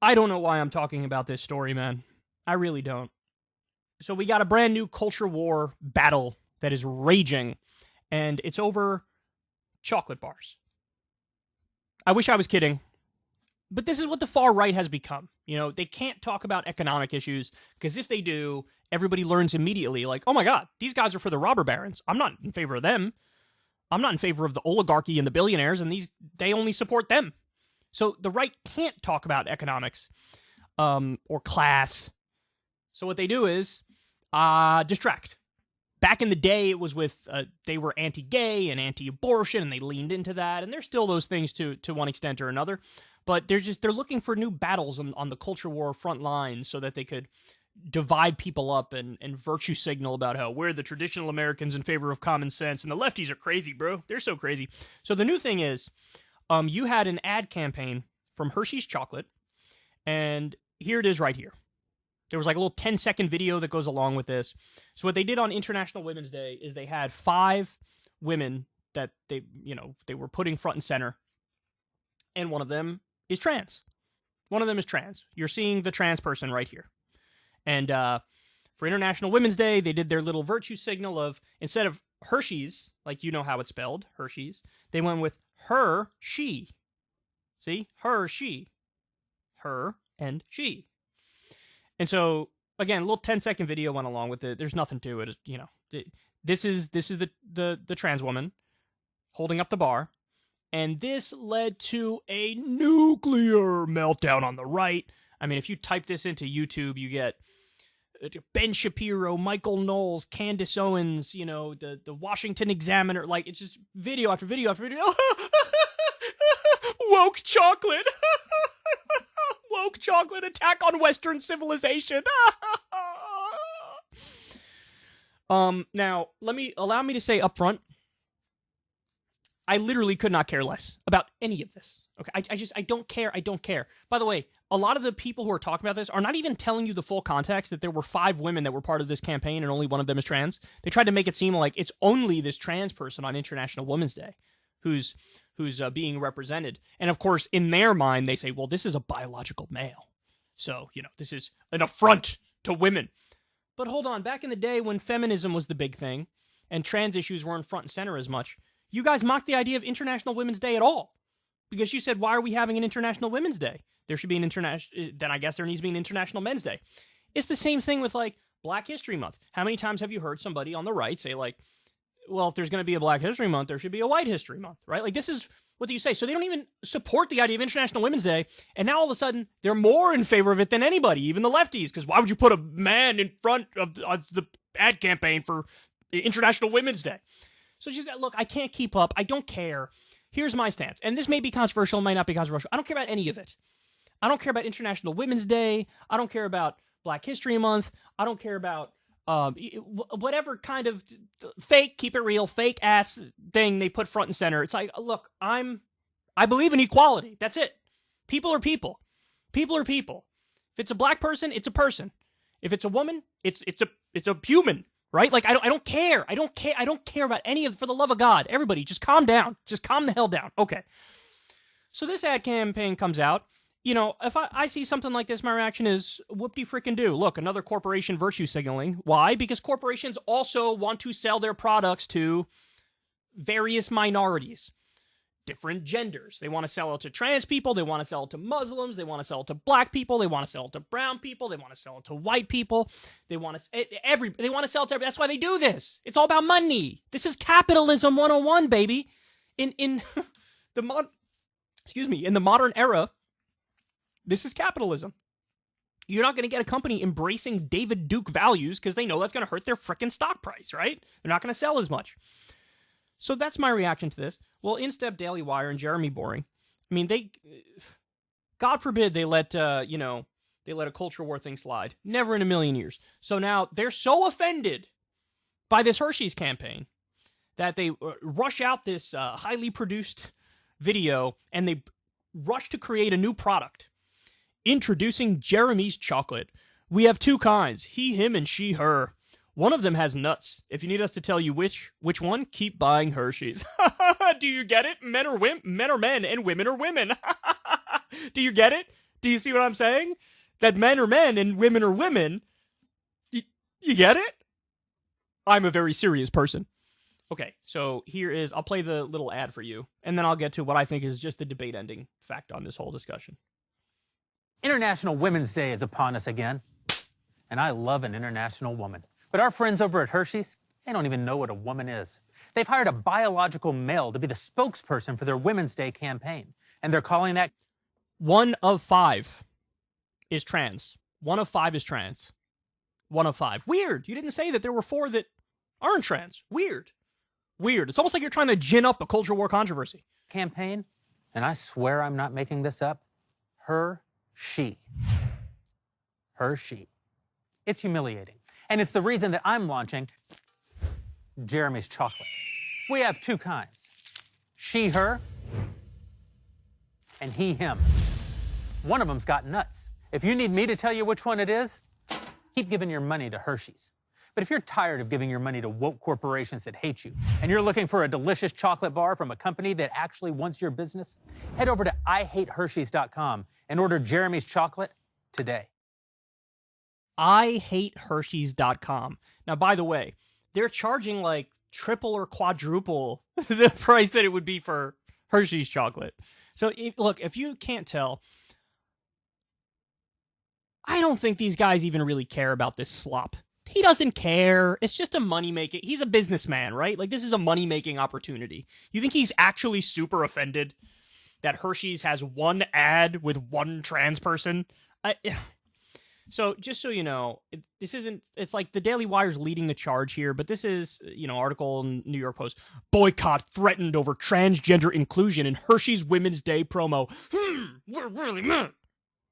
I don't know why I'm talking about this story, man. I really don't. So we got a brand new culture war battle that is raging, and it's over chocolate bars. I wish I was kidding, but this is what the far right has become. You know, they can't talk about economic issues, because if they do, everybody learns immediately, like, oh my god, these guys are for the robber barons. I'm not in favor of them. I'm not in favor of the oligarchy and the billionaires, and they only support them. So the right can't talk about economics or class. So what they do is distract. Back in the day, it was with they were anti-gay and anti-abortion, and they leaned into that, and there's still those things to one extent or another. But they're looking for new battles on the culture war front lines so that they could divide people up and virtue signal about how we're the traditional Americans in favor of common sense, and the lefties are crazy, bro. They're so crazy. So the new thing is, you had an ad campaign from Hershey's Chocolate, and here it is right here. There was like a little 10-second video that goes along with this. So what they did on International Women's Day is they had 5 women that they were putting front and center, and one of them is trans. You're seeing the trans person right here. And for International Women's Day, they did their little virtue signal of, instead of Hershey's, like you know how it's spelled, Hershey's, they went with her, she. See? Her, she. Her and she. And so, again, a little 10-second video went along with it. There's nothing to it. You know, this is the trans woman holding up the bar. And this led to a nuclear meltdown on the right. I mean, if you type this into YouTube, you get Ben Shapiro, Michael Knowles, Candace Owens, you know, the Washington Examiner. Like, it's just video after video after video. Woke chocolate. Woke chocolate attack on Western civilization. Now, allow me to say up front, I literally could not care less about any of this. Okay, I don't care. By the way, a lot of the people who are talking about this are not even telling you the full context, that there were 5 women that were part of this campaign and only one of them is trans. They tried to make it seem like it's only this trans person on International Women's Day who's being represented. And of course, in their mind, they say, well, this is a biological male. So, you know, this is an affront to women. But hold on, back in the day when feminism was the big thing and trans issues weren't front and center as much, you guys mocked the idea of International Women's Day at all. Because you said, why are we having an International Women's Day? There should be an then I guess there needs to be an International Men's Day. It's the same thing with, like, Black History Month. How many times have you heard somebody on the right say, like, well, if there's going to be a Black History Month, there should be a White History Month, right? Like, this is what you say. So they don't even support the idea of International Women's Day, and now all of a sudden, they're more in favor of it than anybody, even the lefties, because why would you put a man in front of the ad campaign for International Women's Day? So she's got, look, I can't keep up. I don't care. Here's my stance. And this may be controversial, might not be controversial. I don't care about any of it. I don't care about International Women's Day. I don't care about Black History Month. I don't care about whatever kind of fake, keep it real, fake ass thing they put front and center. It's like, look, I believe in equality. That's it. People are people. People are people. If it's a black person, it's a person. If it's a woman, it's a human. Right? Like, I don't care. I don't care about any of it, for the love of God. Everybody, just calm down. Just calm the hell down. Okay. So this ad campaign comes out. You know, if I see something like this, my reaction is, whoop-de-frickin-do. Look, another corporation virtue signaling. Why? Because corporations also want to sell their products to various minorities. Different genders. They want to sell it to trans people. They want to sell it to Muslims. They want to sell it to black people. They want to sell it to brown people. They want to sell it to white people. They want to sell it to everybody. That's why they do this. It's all about money. This is capitalism 101, baby. In the modern era, this is capitalism. You're not going to get a company embracing David Duke values because they know that's going to hurt their frickin' stock price, right? They're not going to sell as much. So that's my reaction to this. Well, in step Daily Wire and Jeremy Boring. I mean, God forbid they let a culture war thing slide. Never in a million years. So now they're so offended by this Hershey's campaign that they rush out this highly produced video and they rush to create a new product. Introducing Jeremy's chocolate. We have 2 kinds, he, him, and she, her. One of them has nuts. If you need us to tell you which one, keep buying Hershey's. Do you get it? Men are men and women are women. Do you get it? Do you see what I'm saying? That men are men and women are women. You get it? I'm a very serious person. Okay, so I'll play the little ad for you, and then I'll get to what I think is just the debate-ending fact on this whole discussion. International Women's Day is upon us again, and I love an international woman. But our friends over at Hershey's, they don't even know what a woman is. They've hired a biological male to be the spokesperson for their Women's Day campaign, and they're calling that... 1 of 5 is trans. 1 of 5 is trans. 1 of 5. Weird. You didn't say that there were 4 that aren't trans. Weird. It's almost like you're trying to gin up a culture war controversy. Campaign, and I swear I'm not making this up, Hershey. It's humiliating. And it's the reason that I'm launching Jeremy's chocolate. We have 2 kinds. She, her, and he, him. One of them's got nuts. If you need me to tell you which one it is, keep giving your money to Hershey's. But if you're tired of giving your money to woke corporations that hate you, and you're looking for a delicious chocolate bar from a company that actually wants your business, head over to IHateHershey's.com and order Jeremy's chocolate today. IHateHershey's.com. Now, by the way, they're charging like triple or quadruple the price that it would be for Hershey's chocolate. So, look, if you can't tell, I don't think these guys even really care about this slop. He doesn't care. It's just a money-making... He's a businessman, right? Like, this is a money-making opportunity. You think he's actually super offended that Hershey's has 1 ad with 1 trans person? So, just so you know, this isn't... It's like the Daily Wire's leading the charge here, but this is, article in New York Post. Boycott threatened over transgender inclusion in Hershey's Women's Day promo. We're really mad.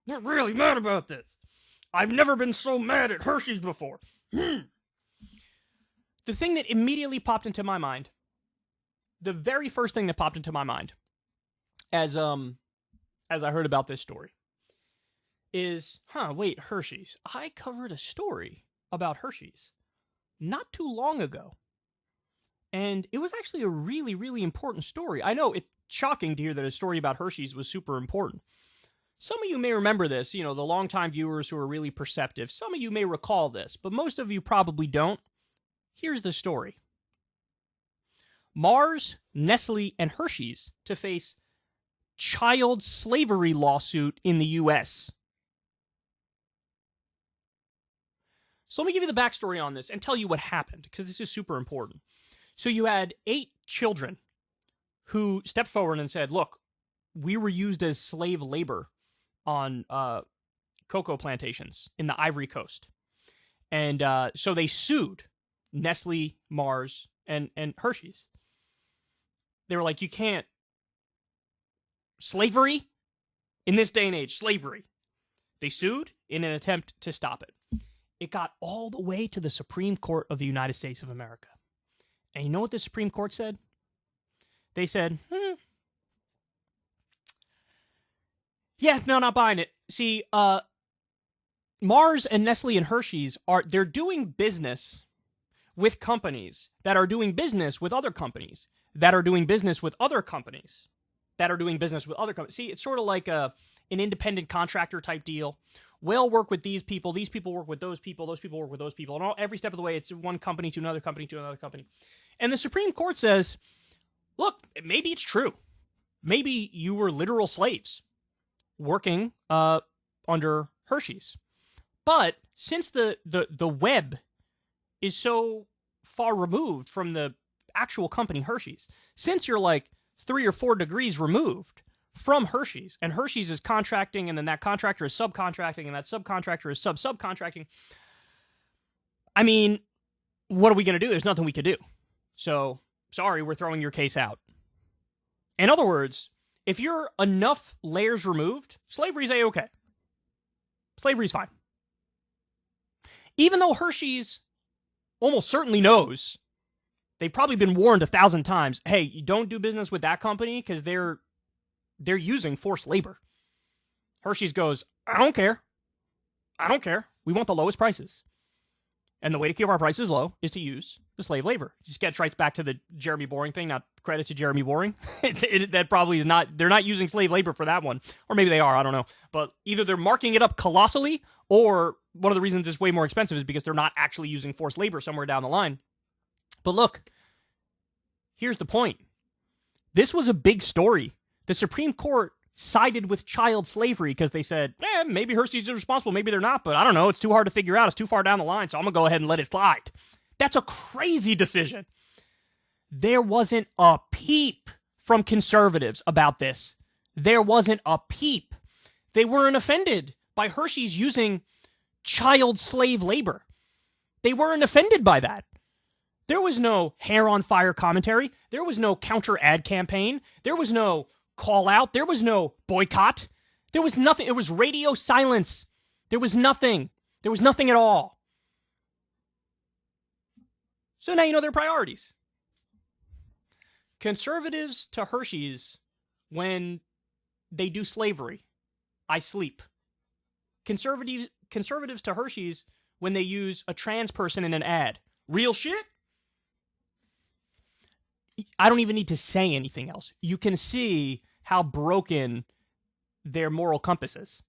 We're really mad about this. I've never been so mad at Hershey's before. The thing that immediately popped into my mind, the very first thing that popped into my mind as I heard about this story is, wait, Hershey's. I covered a story about Hershey's not too long ago. And it was actually a really, really important story. I know it's shocking to hear that a story about Hershey's was super important. Some of you may remember this, the longtime viewers who are really perceptive. Some of you may recall this, but most of you probably don't. Here's the story. Mars, Nestle, and Hershey's to face child slavery lawsuit in the U.S. So let me give you the backstory on this and tell you what happened, because this is super important. So you had 8 children who stepped forward and said, look, we were used as slave labor on cocoa plantations in the Ivory Coast. And so they sued Nestle, Mars, and Hershey's. They were like, you can't. Slavery? In this day and age, slavery. They sued in an attempt to stop it. It got all the way to the Supreme Court of the United States of America. And you know what the Supreme Court said? They said, yeah, no, not buying it. See, Mars and Nestle and Hershey's they're doing business with companies that are doing business with other companies that are doing business with other companies that are doing business with other companies. See, it's sort of like an independent contractor type deal. We'll work with these people work with those people work with those people, and every step of the way, it's one company to another company to another company. And the Supreme Court says, look, maybe it's true. Maybe you were literal slaves working under Hershey's. But since the web is so far removed from the actual company Hershey's, since you're like 3 or 4 degrees removed from Hershey's, and Hershey's is contracting, and then that contractor is subcontracting, and that subcontractor is subcontracting, I mean, what are we going to do? There's nothing we could do. So, sorry, we're throwing your case out. In other words, if you're enough layers removed, slavery's A-okay. Slavery's fine. Even though Hershey's almost certainly knows, they've probably been warned 1,000 times, hey, you don't do business with that company because they're using forced labor. Hershey's goes, I don't care. We want the lowest prices. And the way to keep our prices low is to use the slave labor. Just gets right back to the Jeremy Boring thing, not credit to Jeremy Boring. That probably is not, they're not using slave labor for that one. Or maybe they are, I don't know. But either they're marking it up colossally, or one of the reasons it's way more expensive is because they're not actually using forced labor somewhere down the line. But look, here's the point. This was a big story. The Supreme Court sided with child slavery because they said, maybe Hershey's responsible, maybe they're not, but I don't know, it's too hard to figure out, it's too far down the line, so I'm going to go ahead and let it slide. That's a crazy decision. There wasn't a peep from conservatives about this. There wasn't a peep. They weren't offended by Hershey's using child slave labor. They weren't offended by that. There was no hair on fire commentary. There was no counter ad campaign. There was no call out. There was no boycott. There was nothing. It was radio silence. There was nothing. There was nothing at all. So now you know their priorities. Conservatives to Hershey's, when they do slavery, I sleep. Conservatives to Hershey's, when they use a trans person in an ad, real shit? I don't even need to say anything else. You can see how broken their moral compass is.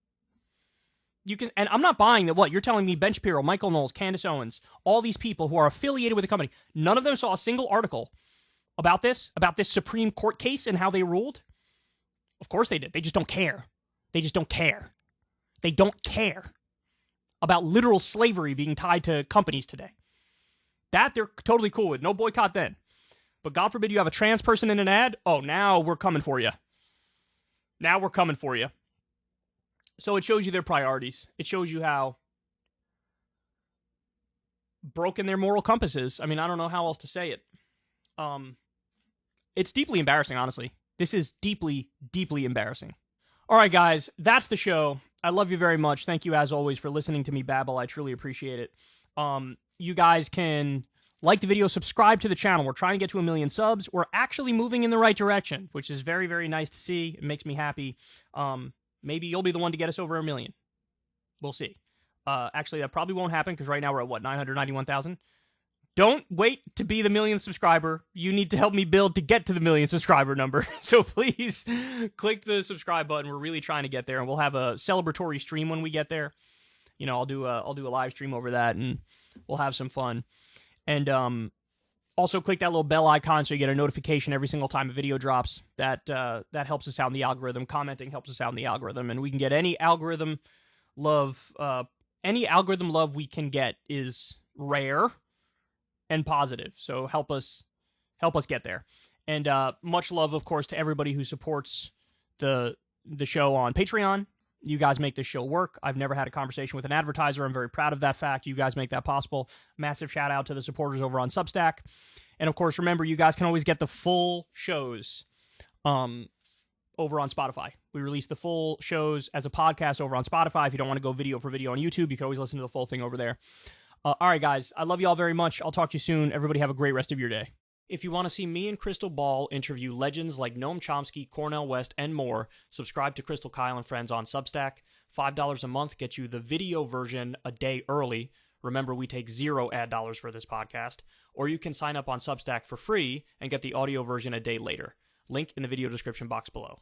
You can, and I'm not buying that. What you're telling me, Ben Shapiro, Michael Knowles, Candace Owens, all these people who are affiliated with the company, none of them saw a single article about this Supreme Court case and how they ruled? Of course they did. They just don't care. They just don't care. They don't care about literal slavery being tied to companies today. That they're totally cool with. No boycott then. But God forbid you have a trans person in an ad. Oh, now we're coming for you. Now we're coming for you. So it shows you their priorities. It shows you how broken their moral compass is. I mean, I don't know how else to say it. It's deeply embarrassing, honestly. This is deeply, deeply embarrassing. All right, guys, that's the show. I love you very much. Thank you, as always, for listening to me babble. I truly appreciate it. You guys can like the video, subscribe to the channel. We're trying to get to 1 million subs. We're actually moving in the right direction, which is very, very nice to see. It makes me happy. Maybe you'll be the one to get us over 1 million. We'll see. Actually, that probably won't happen because right now we're at, 991,000? Don't wait to be the 1 million subscriber. You need to help me build to get to the 1 million subscriber number. So please click the subscribe button. We're really trying to get there, and we'll have a celebratory stream when we get there. You know, I'll do a live stream over that, and we'll have some fun. And also click that little bell icon so you get a notification every single time a video drops. That helps us out in the algorithm. Commenting helps us out in the algorithm, and we can get any algorithm love. Any algorithm love we can get is rare and positive. So help us get there. And much love, of course, to everybody who supports the show on Patreon. You guys make this show work. I've never had a conversation with an advertiser. I'm very proud of that fact. You guys make that possible. Massive shout out to the supporters over on Substack. And of course, remember, you guys can always get the full shows over on Spotify. We release the full shows as a podcast over on Spotify. If you don't want to go video for video on YouTube, you can always listen to the full thing over there. All right, guys. I love you all very much. I'll talk to you soon. Everybody have a great rest of your day. If you want to see me and Crystal Ball interview legends like Noam Chomsky, Cornel West, and more, subscribe to Crystal Kyle and Friends on Substack. $5 a month gets you the video version a day early. Remember, we take 0 ad dollars for this podcast. Or you can sign up on Substack for free and get the audio version a day later. Link in the video description box below.